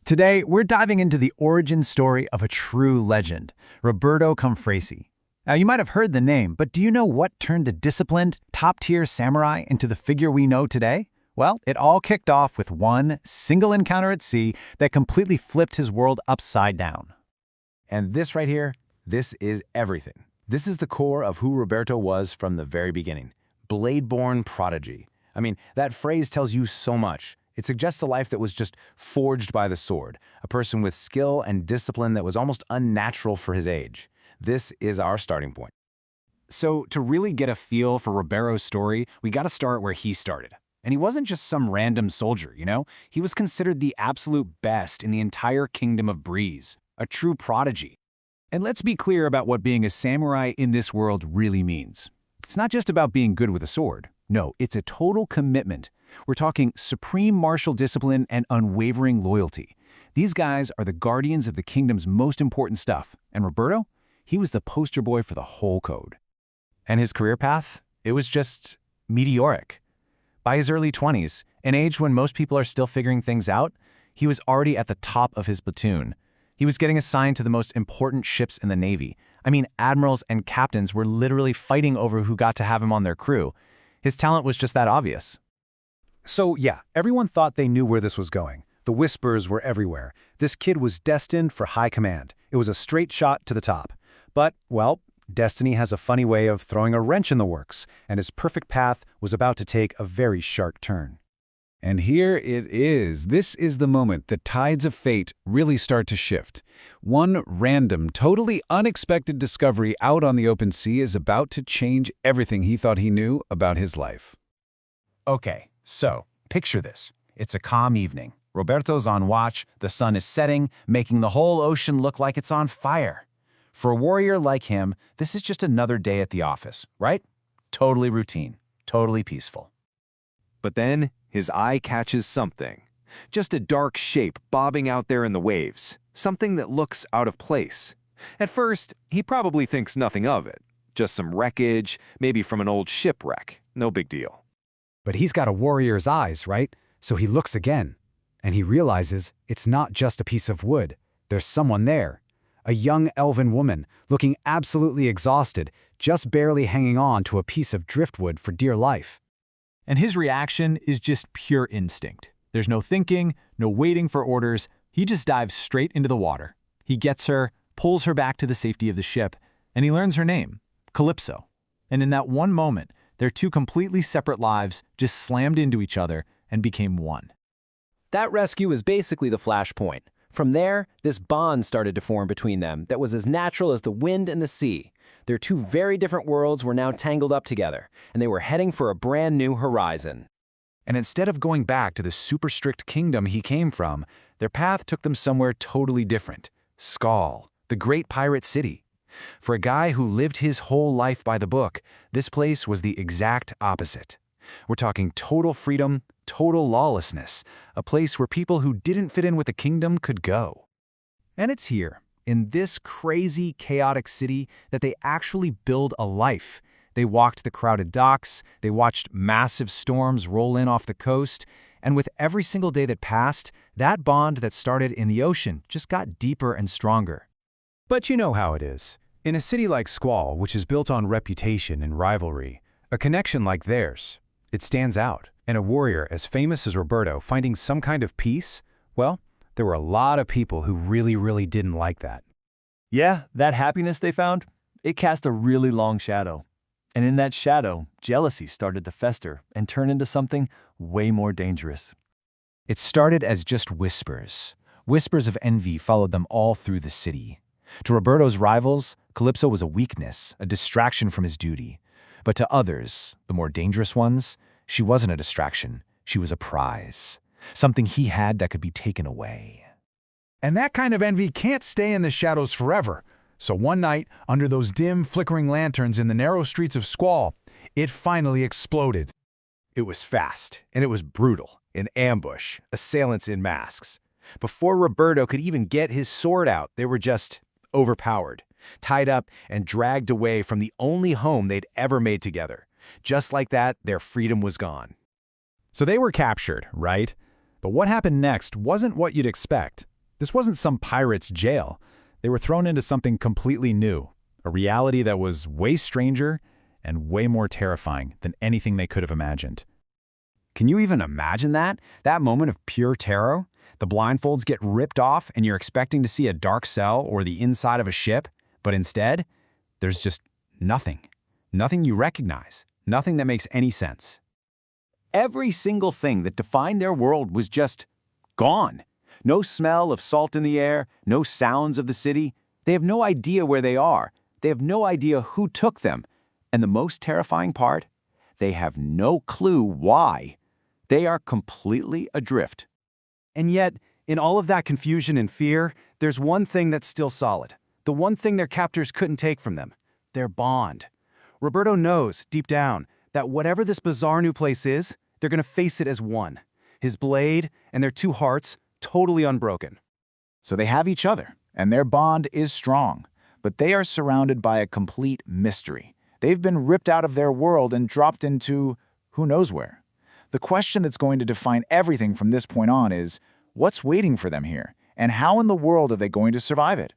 Today, we're diving into the origin story of a true legend, Roberto Confresi. Now, you might have heard the name, but do you know what turned a disciplined, top-tier samurai into the figure we know today? Well, it all kicked off with one single encounter at sea that completely flipped his world upside down. And this right here, this is everything. This is the core of who Roberto was from the very beginning. Blade-born prodigy. I mean, that phrase tells you so much. It suggests a life that was just forged by the sword, a person with skill and discipline that was almost unnatural for his age. This is our starting point. So, to really get a feel for Roberto's story, we gotta start where he started. And he wasn't just some random soldier, you know? He was considered the absolute best in the entire kingdom of Breeze, a true prodigy. And let's be clear about what being a samurai in this world really means. It's not just about being good with a sword. No, it's a total commitment. We're talking supreme martial discipline and unwavering loyalty. These guys are the guardians of the kingdom's most important stuff. And Roberto? He was the poster boy for the whole code. And his career path? It was just meteoric. By his early 20s, an age when most people are still figuring things out, he was already at the top of his platoon. He was getting assigned to the most important ships in the Navy. I mean, admirals and captains were literally fighting over who got to have him on their crew. His talent was just that obvious. So yeah, everyone thought they knew where this was going. The whispers were everywhere. This kid was destined for high command. It was a straight shot to the top. But, well, destiny has a funny way of throwing a wrench in the works, and his perfect path was about to take a very sharp turn. And here it is. This is the moment the tides of fate really start to shift. One random, totally unexpected discovery out on the open sea is about to change everything he thought he knew about his life. Okay, so picture this. It's a calm evening. Roberto's on watch, the sun is setting, making the whole ocean look like it's on fire. For a warrior like him, this is just another day at the office, right? Totally routine, totally peaceful. But then his eye catches something. Just a dark shape bobbing out there in the waves. Something that looks out of place. At first, he probably thinks nothing of it. Just some wreckage, maybe from an old shipwreck. No big deal. But he's got a warrior's eyes, right? So he looks again, and he realizes it's not just a piece of wood. There's someone there. A young elven woman, looking absolutely exhausted, just barely hanging on to a piece of driftwood for dear life. And his reaction is just pure instinct. There's no thinking, no waiting for orders. He just dives straight into the water. He gets her, pulls her back to the safety of the ship, and he learns her name, Calypso. And in that one moment, their two completely separate lives just slammed into each other and became one. That rescue was basically the flashpoint. From there, this bond started to form between them that was as natural as the wind and the sea. Their two very different worlds were now tangled up together, and they were heading for a brand new horizon. And instead of going back to the super strict kingdom he came from, their path took them somewhere totally different. Skull, the great pirate city. For a guy who lived his whole life by the book, this place was the exact opposite. We're talking total freedom, total lawlessness, a place where people who didn't fit in with the kingdom could go. And it's here, in this crazy, chaotic city, that they actually build a life. They walked the crowded docks, they watched massive storms roll in off the coast, and with every single day that passed, that bond that started in the ocean just got deeper and stronger. But you know how it is. In a city like Squall, which is built on reputation and rivalry, a connection like theirs, it stands out. And a warrior as famous as Roberto finding some kind of peace, well, there were a lot of people who really didn't like that. Yeah, that happiness they found, it cast a really long shadow. And in that shadow, jealousy started to fester and turn into something way more dangerous. It started as just whispers. Whispers of envy followed them all through the city. To Roberto's rivals, Calypso was a weakness, a distraction from his duty. But to others, the more dangerous ones, she wasn't a distraction. She was a prize. Something he had that could be taken away. And that kind of envy can't stay in the shadows forever. So one night, under those dim, flickering lanterns in the narrow streets of Squall, it finally exploded. It was fast, and it was brutal. An ambush, assailants in masks. Before Roberto could even get his sword out, they were just overpowered, tied up and dragged away from the only home they'd ever made together. Just like that, their freedom was gone. So they were captured, right? But what happened next wasn't what you'd expect. This wasn't some pirate's jail. They were thrown into something completely new, a reality that was way stranger and way more terrifying than anything they could have imagined. Can you even imagine that? That moment of pure terror? The blindfolds get ripped off and you're expecting to see a dark cell or the inside of a ship, but instead, there's just nothing. Nothing you recognize. Nothing that makes any sense. Every single thing that defined their world was just gone. No smell of salt in the air, no sounds of the city. They have no idea where they are. They have no idea who took them. And the most terrifying part, they have no clue why. They are completely adrift. And yet, in all of that confusion and fear, there's one thing that's still solid. The one thing their captors couldn't take from them. Their bond. Roberto knows, deep down, that whatever this bizarre new place is, they're going to face it as one. His blade and their two hearts, totally unbroken. So they have each other, and their bond is strong. But they are surrounded by a complete mystery. They've been ripped out of their world and dropped into who knows where. The question that's going to define everything from this point on is, what's waiting for them here, and how in the world are they going to survive it?